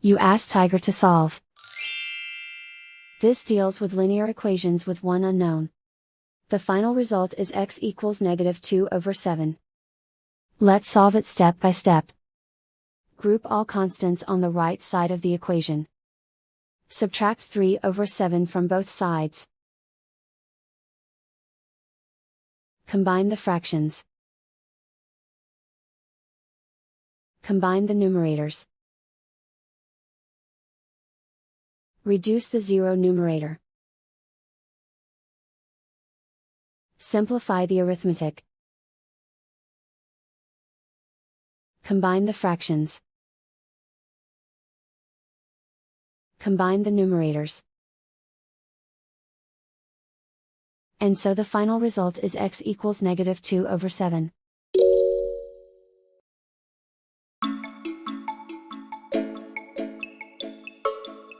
You ask Tiger to solve. This deals with linear equations with one unknown. The final result is x equals -2/7. Let's solve it step by step. Group all constants on the right side of the equation. Subtract 3/7 from both sides. Combine the fractions. Combine the numerators. Reduce the zero numerator. Simplify the arithmetic. Combine the fractions. Combine the numerators. And so the final result is x equals -2/7.